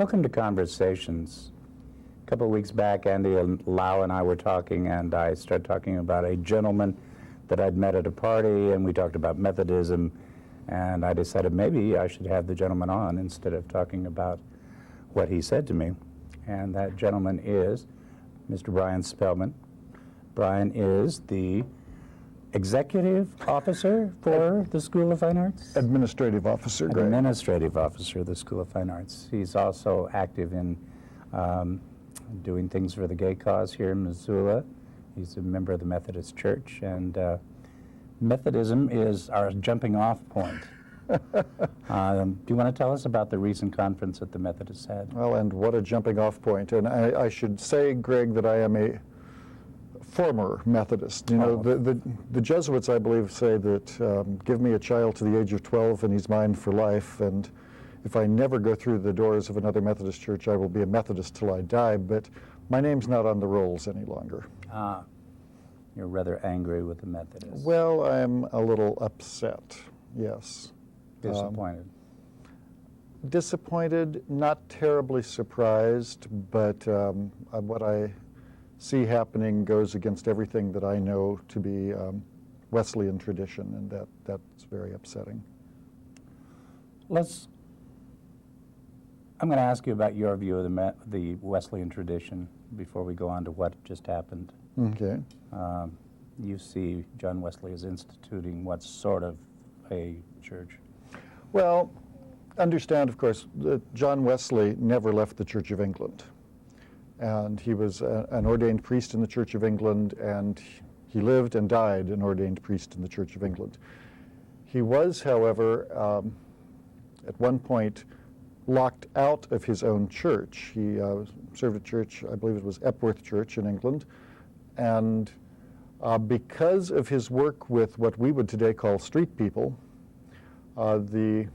Welcome to Conversations. A couple of weeks back, Andy Lau and I were talking, and I started talking about a gentleman that I'd met at a party, and we talked about Methodism, and I decided maybe I should have the gentleman on instead of talking about what he said to me. And that gentleman is Mr. Bryan Spellman. Bryan is the executive officer for the School of Fine Arts? Administrative officer, great. Administrative officer of the School of Fine Arts. He's also active in doing things for the gay cause here in Missoula. He's a member of the Methodist Church, and Methodism is our jumping off point. Do you want to tell us about the recent conference that the Methodists had? Well, and what a jumping off point. And I should say, Greg, that I am a former Methodist. You know, the Jesuits, I believe, say that give me a child to the age of 12 and he's mine for life, and if I never go through the doors of another Methodist church, I will be a Methodist till I die, but my name's not on the rolls any longer. Ah, you're rather angry with the Methodists. Well, I'm a little upset, yes. Disappointed. Disappointed, not terribly surprised, but what I see happening goes against everything that I know to be Wesleyan tradition, and that's very upsetting. I'm going to ask you about your view of the Wesleyan tradition before we go on to what just happened. Okay. You see John Wesley as instituting what sort of a church? Well, understand, of course, that John Wesley never left the Church of England. And he was an ordained priest in the Church of England, and he lived and died an ordained priest in the Church of England. He was, however, at one point locked out of his own church. He served a church, I believe it was Epworth Church in England, and because of his work with what we would today call street people, the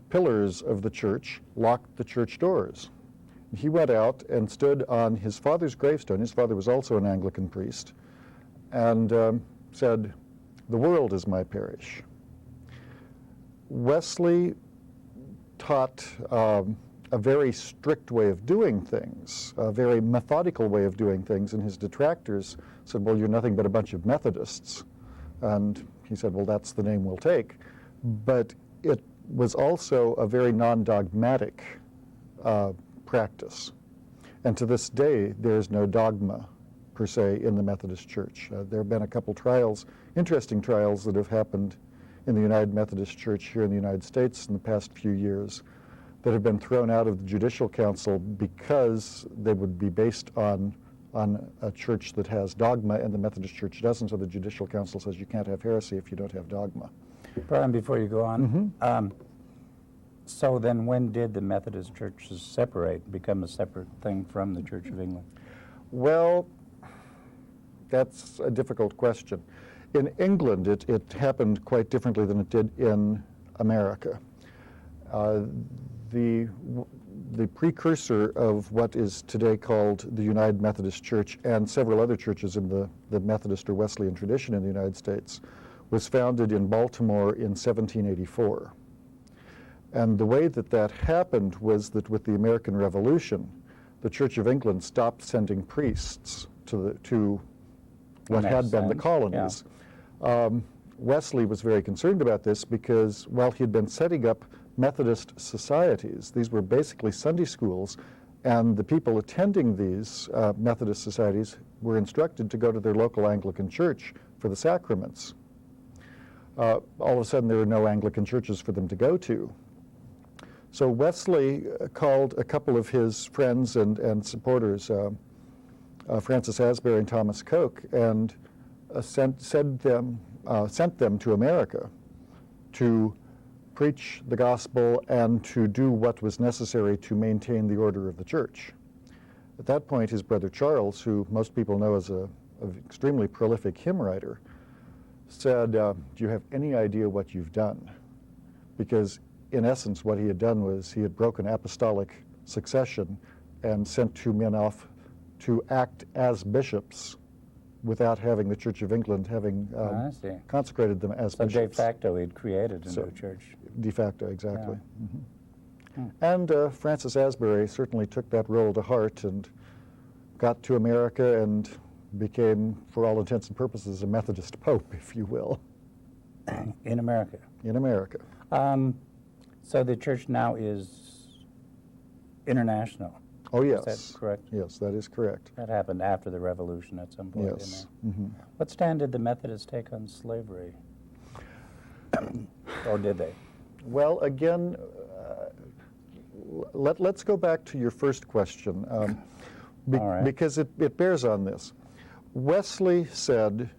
pillars of the church locked the church doors. He went out and stood on his father's gravestone. His father was also an Anglican priest, and said, "The world is my parish." Wesley taught a very strict way of doing things, a very methodical way of doing things, and his detractors said, "Well, you're nothing but a bunch of Methodists." And he said, "Well, that's the name we'll take." But it was also a very non-dogmatic practice. And to this day, there is no dogma, per se, in the Methodist Church. There have been a couple trials, interesting trials, that have happened in the United Methodist Church here in the United States in the past few years that have been thrown out of the Judicial Council because they would be based on a church that has dogma, and the Methodist Church doesn't, so the Judicial Council says you can't have heresy if you don't have dogma. Brian, before you go on, so then when did the Methodist churches separate, become a separate thing from the Church of England? Well, that's a difficult question. In England, it happened quite differently than it did in America. The precursor of what is today called the United Methodist Church and several other churches in the Methodist or Wesleyan tradition in the United States was founded in Baltimore in 1784. And the way that happened was that with the American Revolution, the Church of England stopped sending priests to what had been the colonies. Yeah. Wesley was very concerned about this because while he had been setting up Methodist societies, these were basically Sunday schools, and the people attending these Methodist societies were instructed to go to their local Anglican church for the sacraments. All of a sudden, there were no Anglican churches for them to go to. So Wesley called a couple of his friends and supporters, Francis Asbury and Thomas Coke, and sent them to America to preach the gospel and to do what was necessary to maintain the order of the church. At that point, his brother Charles, who most people know as an extremely prolific hymn writer, said, "Do you have any idea what you've done?" Because in essence, what he had done was he had broken apostolic succession and sent two men off to act as bishops without having the Church of England having consecrated them as bishops. So de facto he'd created a new church. De facto, exactly. Yeah. Mm-hmm. And Francis Asbury certainly took that role to heart and got to America and became, for all intents and purposes, a Methodist pope, if you will. In America. In America. So the church now is international. Oh, yes. Is that correct? Yes, that is correct. That happened after the Revolution at some point. Yes. Didn't it? What stand did the Methodists take on slavery? Or did they? Well, again, let's go back to your first question, All right. because it bears on this. Wesley said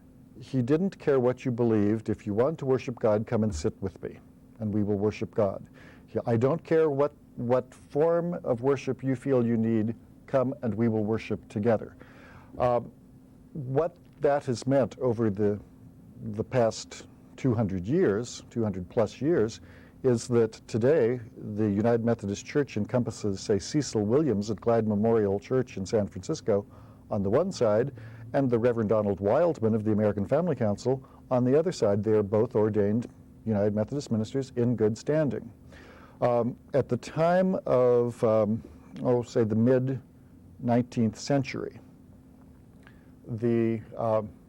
he didn't care what you believed. If you want to worship God, come and sit with me, and we will worship God. I don't care what form of worship you feel you need, come and we will worship together. What that has meant over the past 200 years, 200 plus years, is that today the United Methodist Church encompasses, say, Cecil Williams at Glide Memorial Church in San Francisco on the one side, and the Reverend Donald Wildman of the American Family Council on the other side. They are both ordained United Methodist ministers in good standing. At the time of, say, the mid-19th century, the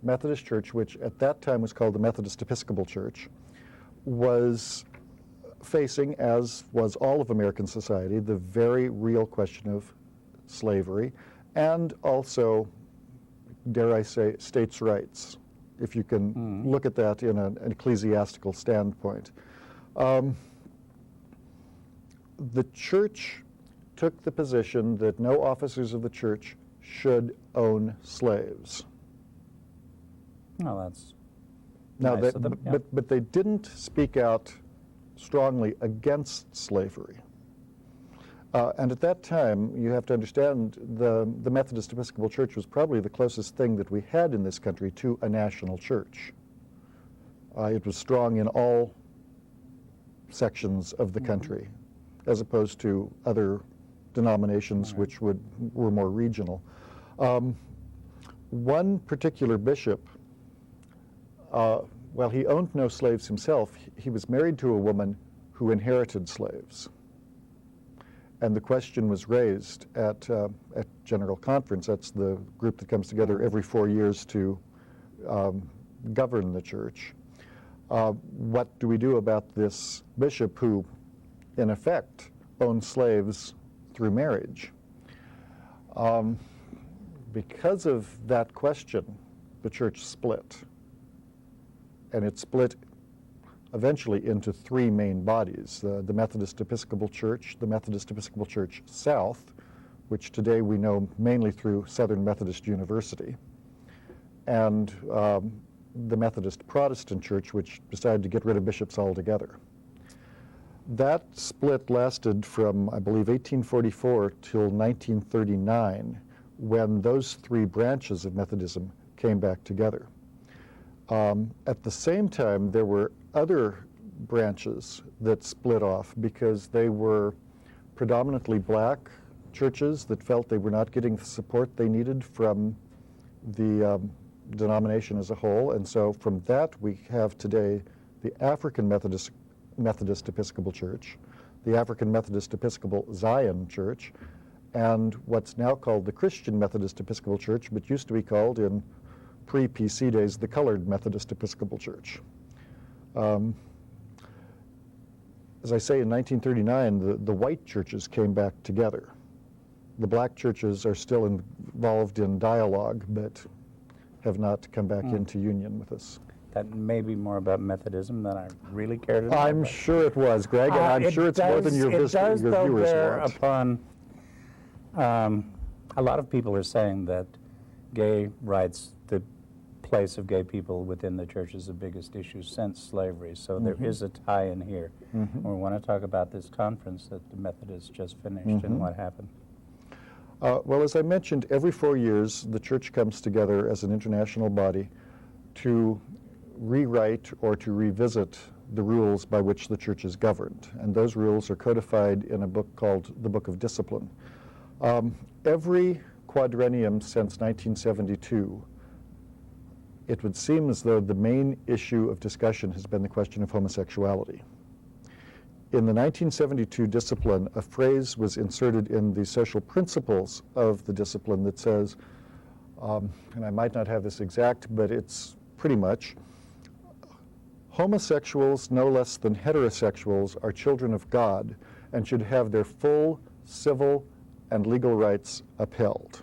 Methodist Church, which at that time was called the Methodist Episcopal Church, was facing, as was all of American society, the very real question of slavery, and also, dare I say, states' rights, if you can look at that in an ecclesiastical standpoint. The church took the position that no officers of the church should own slaves. No, that's Now, nice of them, yeah. but they didn't speak out strongly against slavery. And at that time, you have to understand, the Methodist Episcopal Church was probably the closest thing that we had in this country to a national church. It was strong in all sections of the country, as opposed to other denominations which were more regional. One particular bishop, well, he owned no slaves himself. He was married to a woman who inherited slaves. And the question was raised at General Conference. That's the group that comes together every 4 years to govern the church. What do we do about this bishop who, in effect, owned slaves through marriage? Because of that question, the church split. And it split eventually into three main bodies: the Methodist Episcopal Church, the Methodist Episcopal Church South, which today we know mainly through Southern Methodist University, and the Methodist Protestant Church, which decided to get rid of bishops altogether. That split lasted from, I believe, 1844 till 1939, when those three branches of Methodism came back together. At the same time, there were other branches that split off because they were predominantly black churches that felt they were not getting the support they needed from the denomination as a whole. And so from that, we have today the African Methodist Episcopal Church, the African Methodist Episcopal Zion Church, and what's now called the Christian Methodist Episcopal Church, but used to be called in pre-PC days the Colored Methodist Episcopal Church. As I say, in 1939, the white churches came back together. The black churches are still involved in dialogue, but have not come back into union with us. That may be more about Methodism than I really care to know. I'm sure it was, Greg, and I'm sure it's more than your viewers want. Upon, a lot of people are saying that gay rights, the place of gay people within the church, is the biggest issue since slavery. So there is a tie in here. We want to talk about this conference that the Methodists just finished and what happened. Well, as I mentioned, every 4 years the church comes together as an international body to rewrite or to revisit the rules by which the church is governed. And those rules are codified in a book called the Book of Discipline. Every quadrennium since 1972, it would seem as though the main issue of discussion has been the question of homosexuality. In the 1972 discipline, a phrase was inserted in the social principles of the discipline that says, and I might not have this exact, but it's pretty much, homosexuals, no less than heterosexuals, are children of God and should have their full civil and legal rights upheld.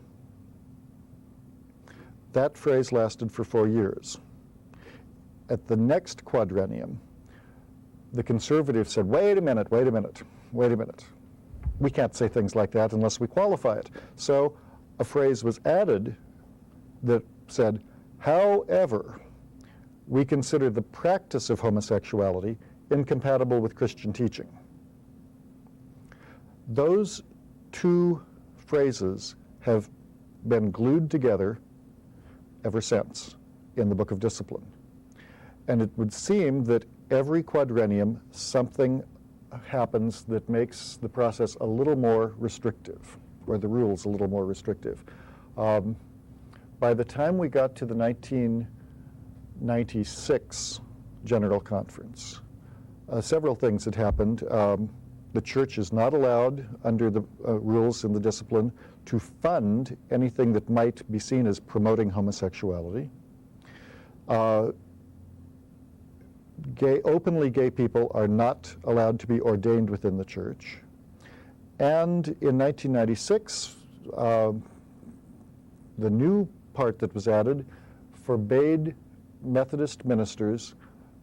That phrase lasted for 4 years. At the next quadrennium, the conservatives said, wait a minute. We can't say things like that unless we qualify it. So a phrase was added that said, however, we consider the practice of homosexuality incompatible with Christian teaching. Those two phrases have been glued together ever since in the Book of Discipline. And it would seem that every quadrennium something happens that makes the process a little more restrictive, or the rules a little more restrictive. By the time we got to the 1996 General Conference, several things had happened. The church is not allowed, under the rules in the discipline, to fund anything that might be seen as promoting homosexuality. Openly gay people are not allowed to be ordained within the church. And in 1996, the new part that was added forbade Methodist ministers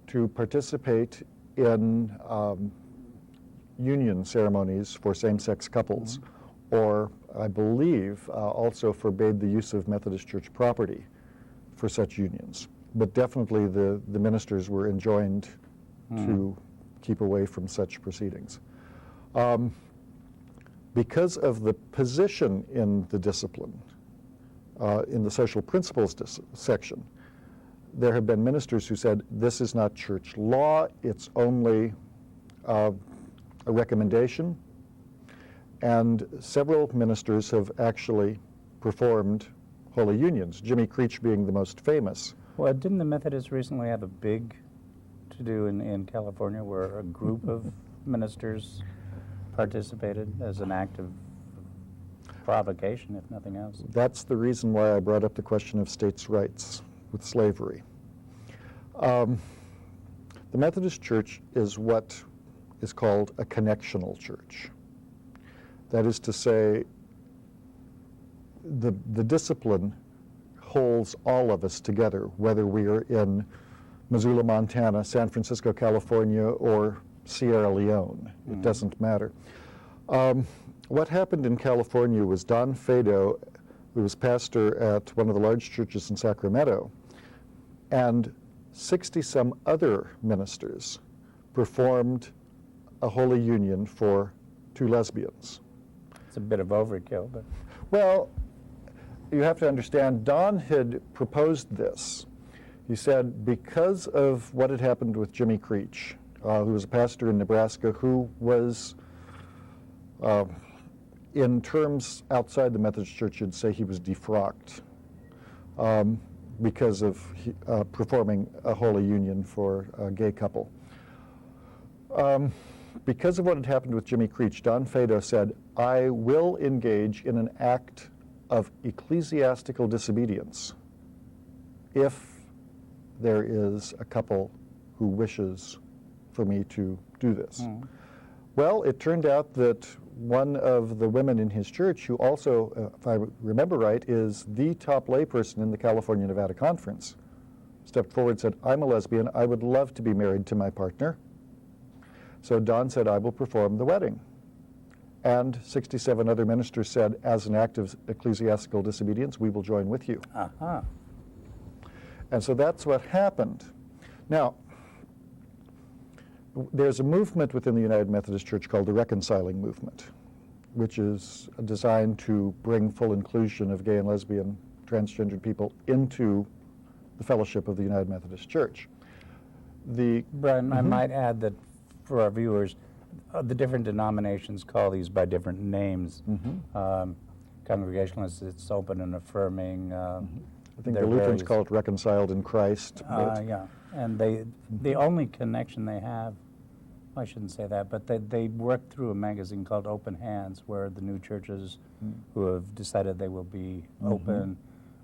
to participate in union ceremonies for same-sex couples, or I believe also forbade the use of Methodist church property for such unions. But definitely the ministers were enjoined to keep away from such proceedings. Because of the position in the discipline, in the social principles section, there have been ministers who said, this is not church law, it's only a recommendation. And several ministers have actually performed holy unions, Jimmy Creech being the most famous. Well, didn't the Methodists recently have a big to-do in California where a group of ministers participated as an act of provocation, if nothing else? That's the reason why I brought up the question of states' rights with slavery. The Methodist Church is what is called a connectional church. That is to say, the discipline holds all of us together, whether we are in Missoula, Montana, San Francisco, California, or Sierra Leone. It doesn't matter. What happened in California was Don Fado, who was pastor at one of the large churches in Sacramento, and 60-some other ministers performed a holy union for 2 lesbians. It's a bit of overkill, but... Well, you have to understand, Don had proposed this. He said, because of what had happened with Jimmy Creech, who was a pastor in Nebraska, who was, in terms outside the Methodist Church, you'd say he was defrocked because of performing a holy union for a gay couple. Because of what had happened with Jimmy Creech, Don Fado said, I will engage in an act of ecclesiastical disobedience if there is a couple who wishes for me to do this. Well, it turned out that one of the women in his church, who also, if I remember right, is the top layperson in the California-Nevada Conference, stepped forward and said, I'm a lesbian, I would love to be married to my partner. So Don said, I will perform the wedding. And 67 other ministers said, as an act of ecclesiastical disobedience, we will join with you. Uh-huh. And so that's what happened. Now, there's a movement within the United Methodist Church called the Reconciling Movement, which is designed to bring full inclusion of gay and lesbian, transgendered people into the fellowship of the United Methodist Church. Bryan, I might add that for our viewers, the different denominations call these by different names. Congregationalists, it's open and affirming. I think the Lutherans call it reconciled in Christ. Yeah, and the only connection they have I shouldn't say that, but they work through a magazine called Open Hands, where the new churches who have decided they will be open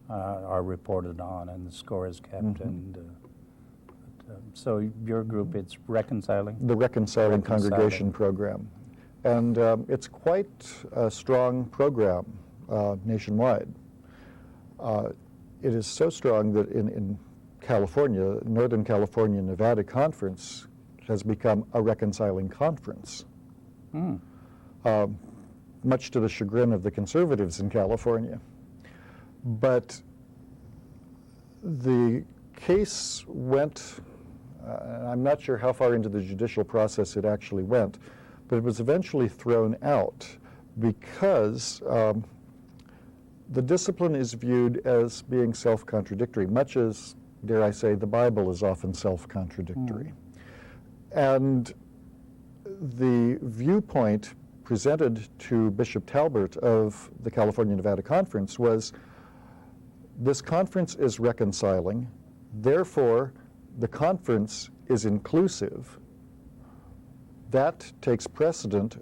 are reported on, and the score is kept. And so your group, it's reconciling? The Reconciling Congregation Program. And it's quite a strong program nationwide. It is so strong that in California, Northern California Nevada Conference has become a reconciling conference, much to the chagrin of the conservatives in California. But the case went, I'm not sure how far into the judicial process it actually went, but it was eventually thrown out because the discipline is viewed as being self-contradictory, much as, dare I say, the Bible is often self-contradictory. And the viewpoint presented to Bishop Talbert of the California-Nevada Conference was, this conference is reconciling, therefore the conference is inclusive. That takes precedent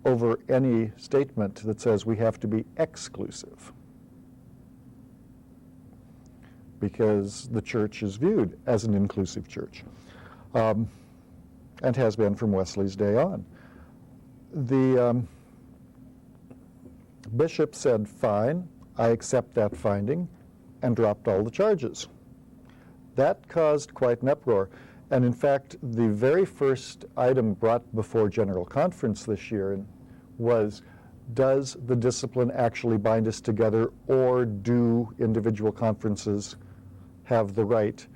over any statement that says we have to be exclusive, because the church is viewed as an inclusive church, and has been from Wesley's day on. The bishop said, fine, I accept that finding, and dropped all the charges. That caused quite an uproar. And in fact, the very first item brought before General Conference this year was, does the discipline actually bind us together, or do individual conferences have the right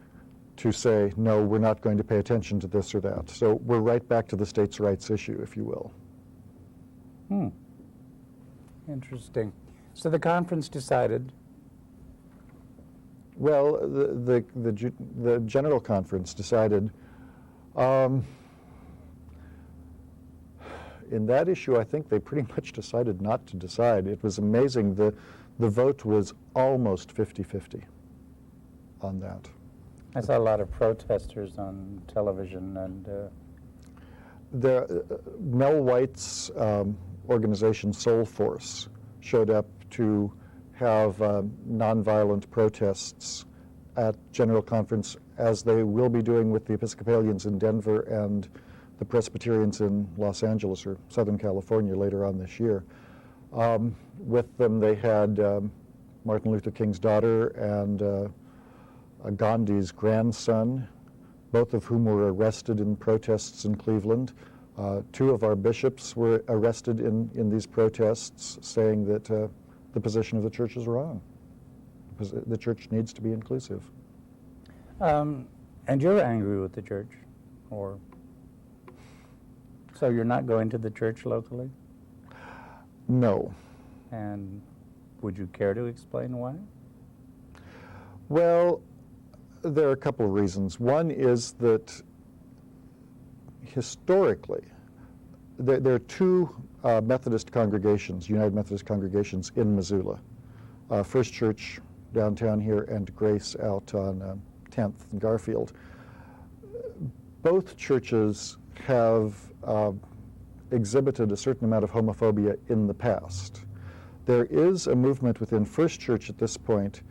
to say, no, we're not going to pay attention to this or that? So we're right back to the states' rights issue, if you will. Interesting. So the conference decided? Well, the General Conference decided, in that issue, I think they pretty much decided not to decide. It was amazing. The vote was almost 50-50 on that. I saw a lot of protesters on television, and Mel White's organization Soul Force showed up to have nonviolent protests at General Conference, as they will be doing with the Episcopalians in Denver and the Presbyterians in Los Angeles or Southern California later on this year. With them they had Martin Luther King's daughter and Gandhi's grandson, both of whom were arrested in protests in Cleveland. Two of our bishops were arrested in these protests, saying that the position of the church is wrong. The church needs to be inclusive. and you're angry with the church, or so you're not going to the church locally? No. And would you care to explain why? Well, there are a couple of reasons. One is that historically, there are two Methodist congregations, United Methodist congregations in Missoula. First Church downtown here and Grace out on 10th and Garfield. Both churches have exhibited a certain amount of homophobia in the past. There is a movement within First Church at this point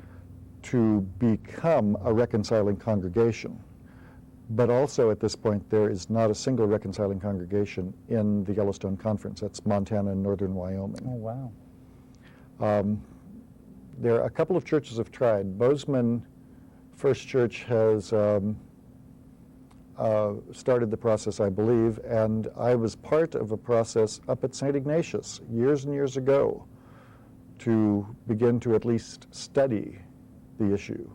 to become a reconciling congregation. But also at this point, there is not a single reconciling congregation in the Yellowstone Conference. That's Montana and northern Wyoming. Oh, wow. There are a couple of churches have tried. Bozeman First Church has started the process, I believe, and I was part of a process up at St. Ignatius years and years ago to begin to at least study the issue.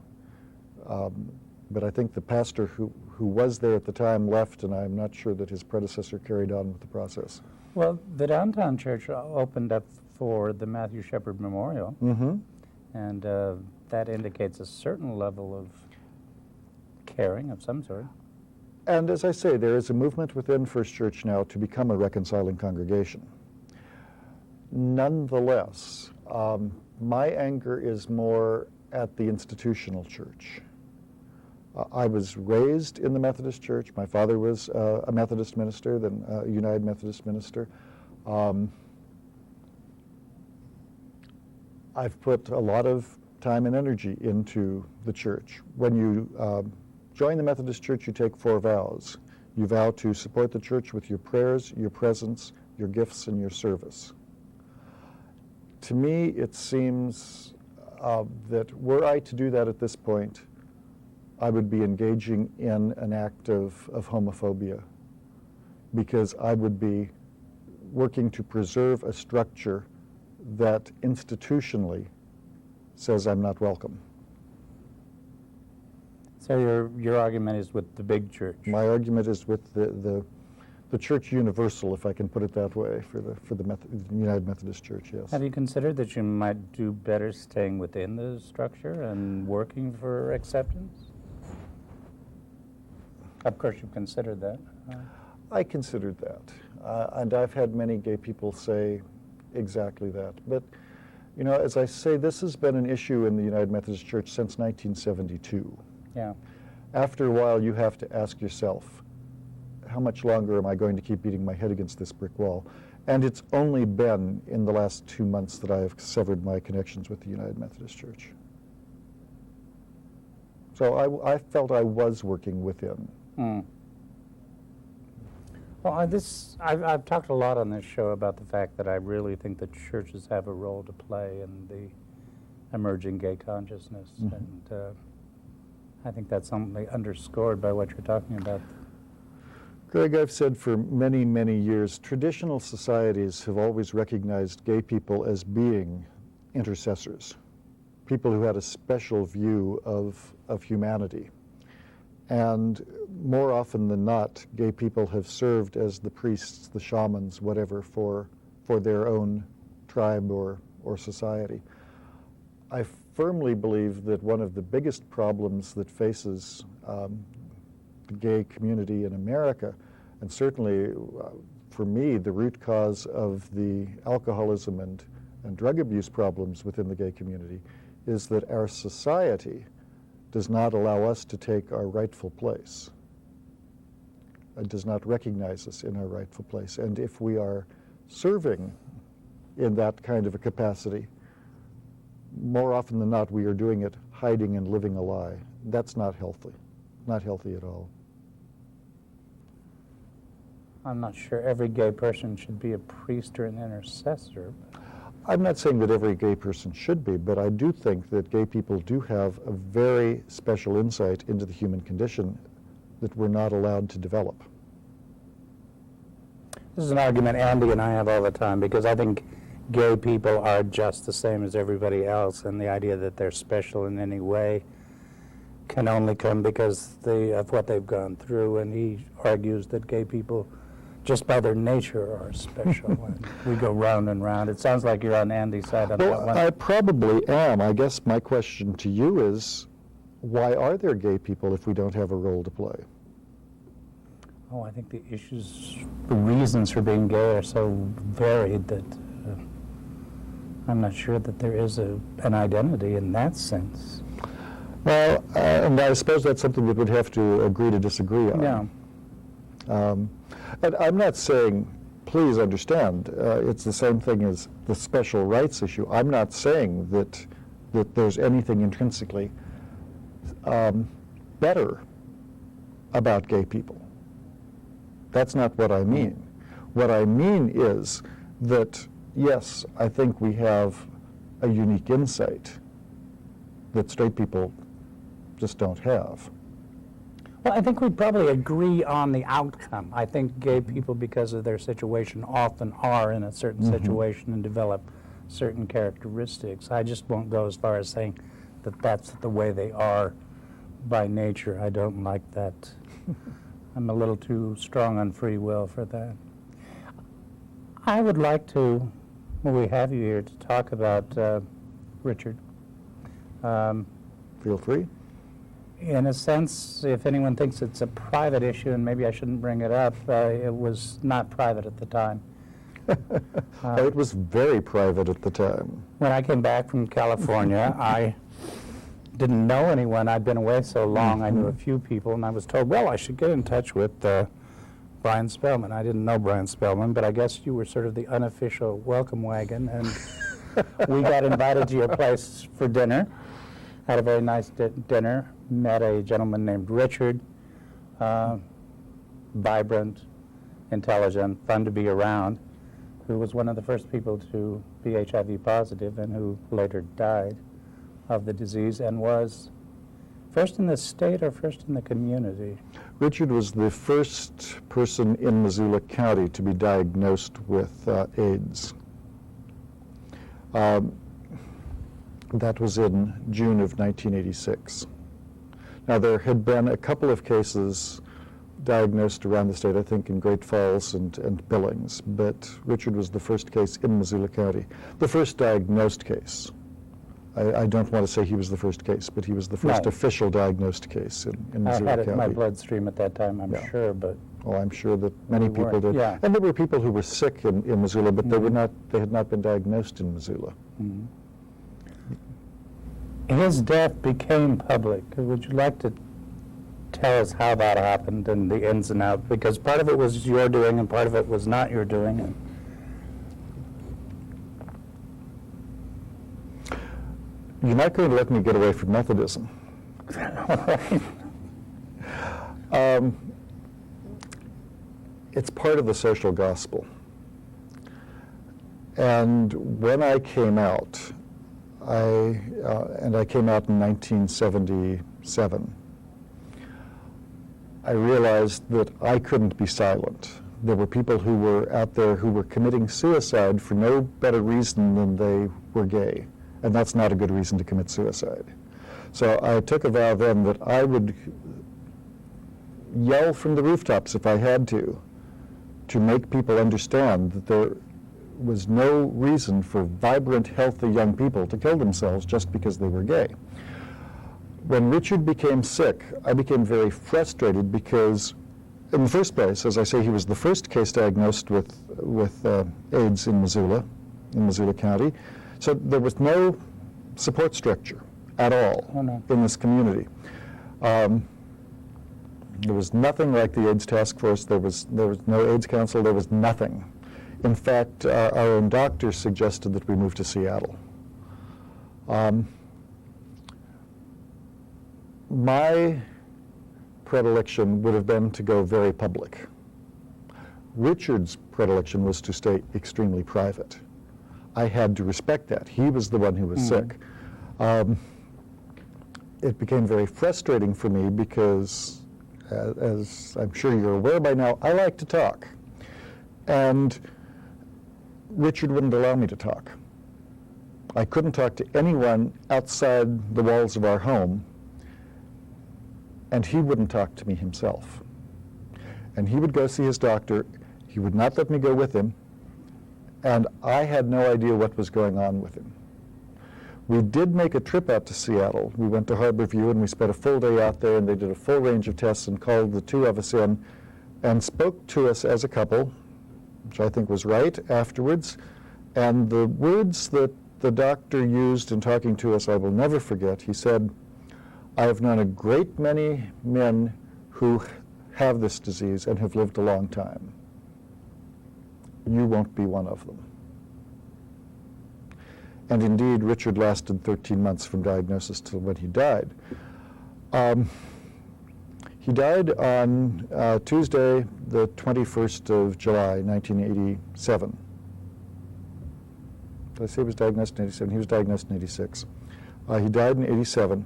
But I think the pastor who was there at the time left, and I'm not sure that his predecessor carried on with the process. Well, the downtown church opened up for the Matthew Shepard Memorial, and that indicates a certain level of caring of some sort. And as I say, there is a movement within First Church now to become a reconciling congregation. Nonetheless, my anger is more at the institutional church. I was raised in the Methodist Church. My father was a Methodist minister, then a United Methodist minister. I've put a lot of time and energy into the church. When you join the Methodist Church, you take 4 vows. You vow to support the church with your prayers, your presence, your gifts, and your service. To me, it seems that were I to do that at this point, I would be engaging in an act of homophobia, because I would be working to preserve a structure that institutionally says I'm not welcome. So your argument is with the big church? My argument is with the church universal, if I can put it that way, for the United Methodist Church, yes. Have you considered that you might do better staying within the structure and working for acceptance? Of course, you've considered that. I considered that, and I've had many gay people say exactly that. But, you know, as I say, this has been an issue in the United Methodist Church since 1972. Yeah. After a while, you have to ask yourself, how much longer am I going to keep beating my head against this brick wall? And it's only been in the last 2 months that I have severed my connections with the United Methodist Church. So I felt I was working within. Well, I've talked a lot on this show about the fact that I really think that churches have a role to play in the emerging gay consciousness, and I think that's something underscored by what you're talking about. Greg, I've said for many, many years, traditional societies have always recognized gay people as being intercessors, people who had a special view of humanity. And more often than not, gay people have served as the priests, the shamans, whatever, for their own tribe or society. I firmly believe that one of the biggest problems that faces the gay community in America, and certainly for me, the root cause of the alcoholism and drug abuse problems within the gay community, is that our society does not allow us to take our rightful place. It does not recognize us in our rightful place. And if we are serving in that kind of a capacity, more often than not, we are doing it hiding and living a lie. That's not healthy at all. I'm not sure every gay person should be a priest or an intercessor. I'm not saying that every gay person should be, but I do think that gay people do have a very special insight into the human condition that we're not allowed to develop. This is an argument Andy and I have all the time, because I think gay people are just the same as everybody else, and the idea that they're special in any way can only come because of what they've gone through, and he argues that gay people just by their nature are special. And we go round and round. It sounds like you're on Andy's side on that one. I probably am. I guess my question to you is, why are there gay people if we don't have a role to play? Oh, I think the reasons for being gay are so varied that I'm not sure that there is an identity in that sense. Well, and I suppose that's something that we'd have to agree to disagree on. Yeah. And I'm not saying, please understand, it's the same thing as the special rights issue. I'm not saying that there's anything intrinsically better about gay people. That's not what I mean. What I mean is that, yes, I think we have a unique insight that straight people just don't have. Well, I think we'd probably agree on the outcome. I think gay people, because of their situation, often are in a certain situation and develop certain characteristics. I just won't go as far as saying that that's the way they are by nature. I don't like that. I'm a little too strong on free will for that. I would like to, well, we have you here to talk about Richard. Feel free. In a sense, if anyone thinks it's a private issue, and maybe I shouldn't bring it up, it was not private at the time. It was very private at the time. When I came back from California, I didn't know anyone. I'd been away so long, I knew a few people, and I was told, well, I should get in touch with Bryan Spellman. I didn't know Bryan Spellman, but I guess you were sort of the unofficial welcome wagon, and we got invited to your place for dinner. Had a very nice dinner, met a gentleman named Richard, vibrant, intelligent, fun to be around, who was one of the first people to be HIV positive and who later died of the disease, and was first in the state or first in the community? Richard was the first person in Missoula County to be diagnosed with AIDS. That was in June of 1986. Now, there had been a couple of cases diagnosed around the state, I think in Great Falls and Billings, but Richard was the first case in Missoula County, the first diagnosed case. I don't want to say he was the first case, but he was the first official diagnosed case in Missoula County. I had it in my bloodstream at that time, I'm sure, but... Oh, I'm sure that many people did. Yeah. And there were people who were sick in Missoula, but they had not been diagnosed in Missoula. His death became public. Would you like to tell us how that happened and the ins and outs? Because part of it was your doing and part of it was not your doing. You're not going to let me get away from Methodism. It's part of the social gospel. And when I came out, I came out in 1977, I realized that I couldn't be silent. There were people who were out there who were committing suicide for no better reason than they were gay. And that's not a good reason to commit suicide. So I took a vow then that I would yell from the rooftops if I had to make people understand that there was no reason for vibrant, healthy young people to kill themselves just because they were gay. When Richard became sick, I became very frustrated because, in the first place, as I say, he was the first case diagnosed with AIDS in Missoula County. So there was no support structure at all in this community. There was nothing like the AIDS task force. There was no AIDS council. There was nothing. In fact, our own doctor suggested that we move to Seattle. My predilection would have been to go very public. Richard's predilection was to stay extremely private. I had to respect that. He was the one who was sick. It became very frustrating for me because, as I'm sure you're aware by now, I like to talk. And Richard wouldn't allow me to talk. I couldn't talk to anyone outside the walls of our home, and he wouldn't talk to me himself. And he would go see his doctor. He would not let me go with him, and I had no idea what was going on with him. We did make a trip out to Seattle. We went to Harborview, and we spent a full day out there, and they did a full range of tests and called the two of us in and spoke to us as a couple, which I think was right, afterwards. And the words that the doctor used in talking to us I will never forget. He said, "I have known a great many men who have this disease and have lived a long time. You won't be one of them." And indeed, Richard lasted 13 months from diagnosis till when he died. He died on Tuesday, the 21st of July, 1987. Did I say he was diagnosed in 87? He was diagnosed in 86. He died in 87.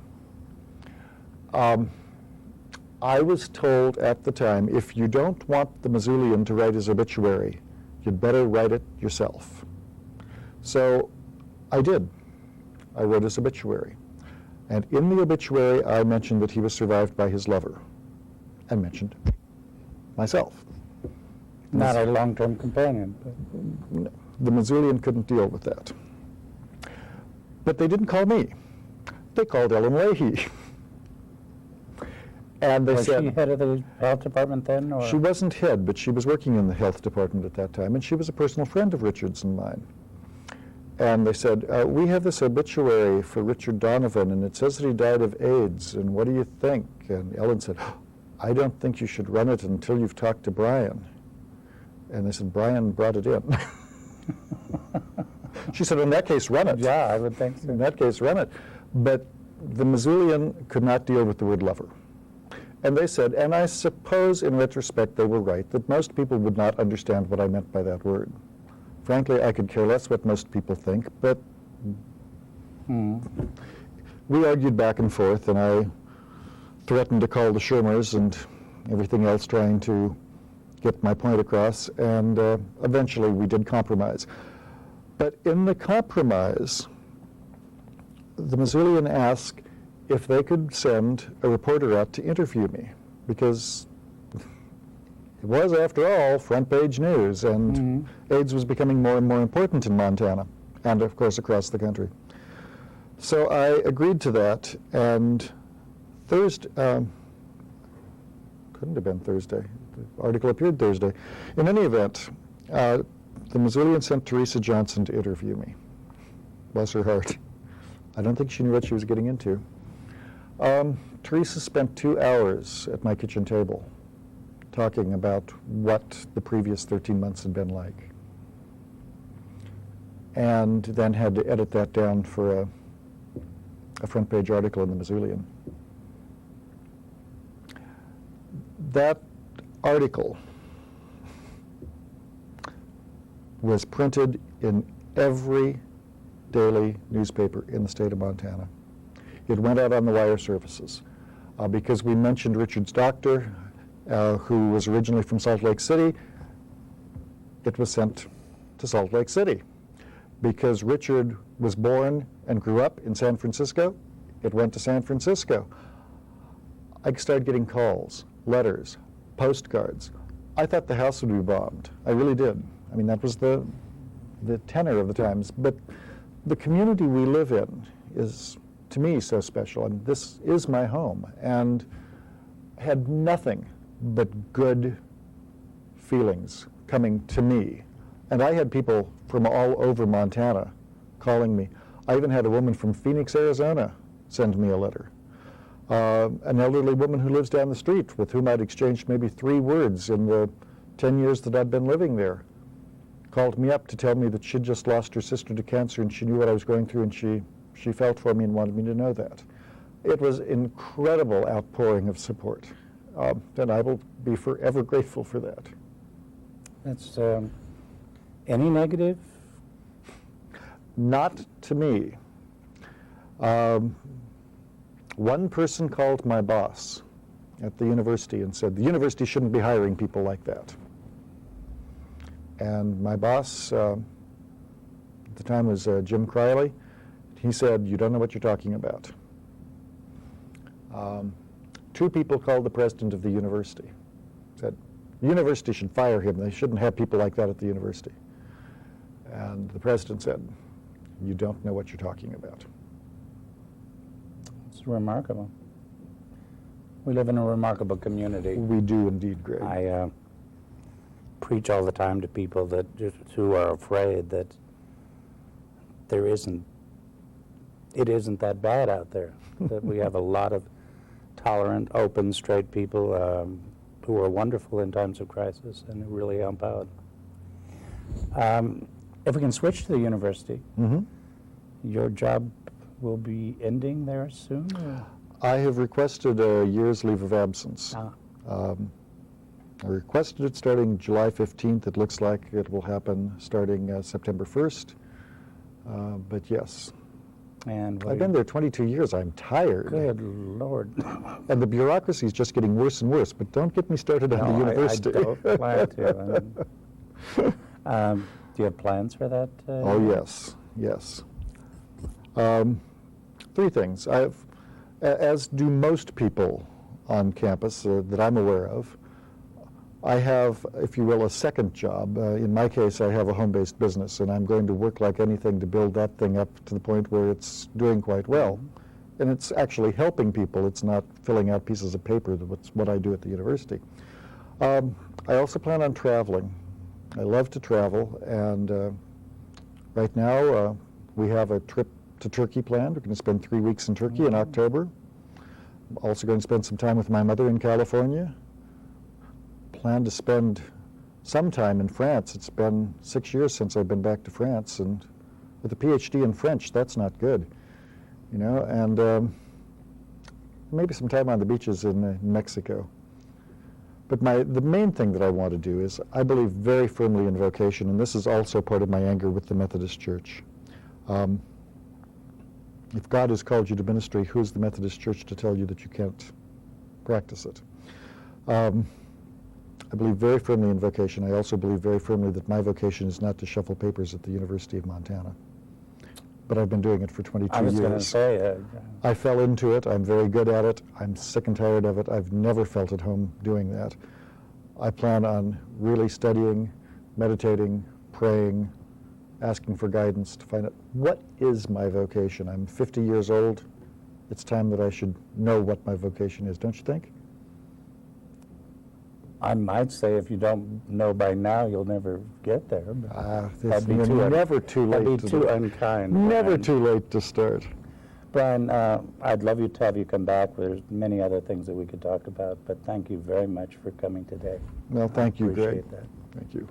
I was told at the time, if you don't want the Missoulian to write his obituary, you'd better write it yourself. So I did. I wrote his obituary. And in the obituary, I mentioned that he was survived by his lover, and mentioned myself. Not a long-term companion. No, the Missoulian couldn't deal with that. But they didn't call me. They called Ellen Leahy. And they Was said... she head of the health department then? Or? She wasn't head, but she was working in the health department at that time, and she was a personal friend of Richard's and mine. And they said, we have this obituary for Richard Donovan, and it says that he died of AIDS, and what do you think? And Ellen said, I don't think you should run it until you've talked to Bryan. And they said, Bryan brought it in. She said, in that case, run it. Yeah, I would think so. In that case, run it. But the Missoulian could not deal with the word lover. And they said, and I suppose in retrospect they were right, that most people would not understand what I meant by that word. Frankly, I could care less what most people think, but we argued back and forth, and I threatened to call the Shermers and everything else trying to get my point across, and eventually we did compromise. But in the compromise, the Missoulian asked if they could send a reporter out to interview me, because it was, after all, front page news, and AIDS was becoming more and more important in Montana, and of course across the country. So I agreed to that, and Thursday, couldn't have been Thursday, the article appeared Thursday. In any event, the Missoulian sent Teresa Johnson to interview me. Bless her heart. I don't think she knew what she was getting into. Teresa spent 2 hours at my kitchen table talking about what the previous 13 months had been like, and then had to edit that down for a front page article in the Missoulian. That article was printed in every daily newspaper in the state of Montana. It went out on the wire services because we mentioned Richard's doctor, who was originally from Salt Lake City. It was sent to Salt Lake City. Because Richard was born and grew up in San Francisco, it went to San Francisco. I started getting calls, letters, postcards. I thought the house would be bombed. I really did. I mean, that was the tenor of the times. But the community we live in is, to me, so special, and this is my home, and had nothing but good feelings coming to me. And I had people from all over Montana calling me. I even had a woman from Phoenix, Arizona send me a letter. An elderly woman who lives down the street with whom I'd exchanged maybe 3 words in the 10 years that I'd been living there called me up to tell me that she'd just lost her sister to cancer, and she knew what I was going through, and she felt for me and wanted me to know that. It was an incredible outpouring of support, and I will be forever grateful for that. That's any negative? Not to me. One person called my boss at the university and said, the university shouldn't be hiring people like that. And my boss at the time was Jim Criley. He said, you don't know what you're talking about. 2 people called the president of the university. Said, the university should fire him. They shouldn't have people like that at the university. And the president said, you don't know what you're talking about. It's remarkable. We live in a remarkable community. We do indeed, Greg. I preach all the time to people that who are afraid that it isn't that bad out there, that we have a lot of tolerant, open, straight people who are wonderful in times of crisis and who really help out. If we can switch to the university, your job will be ending there soon? Or? I have requested a year's leave of absence. I requested it starting July 15th. It looks like it will happen starting September 1st. But yes. And I've been there 22 years. I'm tired. Good Lord. And the bureaucracy is just getting worse and worse. But don't get me started on the university. I don't plan to. Do you have plans for that? Oh, yes. Yes. 3 things. As do most people on campus that I'm aware of, I have, if you will, a second job. In my case, I have a home-based business, and I'm going to work like anything to build that thing up to the point where it's doing quite well. And it's actually helping people. It's not filling out pieces of paper. That's what I do at the university. I also plan on traveling. I love to travel, and right now We have a trip to Turkey planned. We're going to spend 3 weeks in Turkey in October. I'm also going to spend some time with my mother in California. Plan to spend some time in France. It's been 6 years since I've been back to France, and with a PhD in French, that's not good, you know, and maybe some time on the beaches in Mexico. But the main thing that I want to do is I believe very firmly in vocation, and this is also part of my anger with the Methodist Church. If God has called you to ministry, who is the Methodist Church to tell you that you can't practice it? I believe very firmly in vocation. I also believe very firmly that my vocation is not to shuffle papers at the University of Montana. But I've been doing it for 22 years. I was going to say, I fell into it. I'm very good at it. I'm sick and tired of it. I've never felt at home doing that. I plan on really studying, meditating, praying, asking for guidance to find out what is my vocation. I'm 50 years old. It's time that I should know what my vocation is, don't you think? I might say if you don't know by now, you'll never get there. It's never too late. That'd be too unkind. Never Bryan. too late to start. Bryan, I'd love you to have you come back. There's many other things that we could talk about, but thank you very much for coming today. Well, thank you, Greg. Appreciate that. Thank you.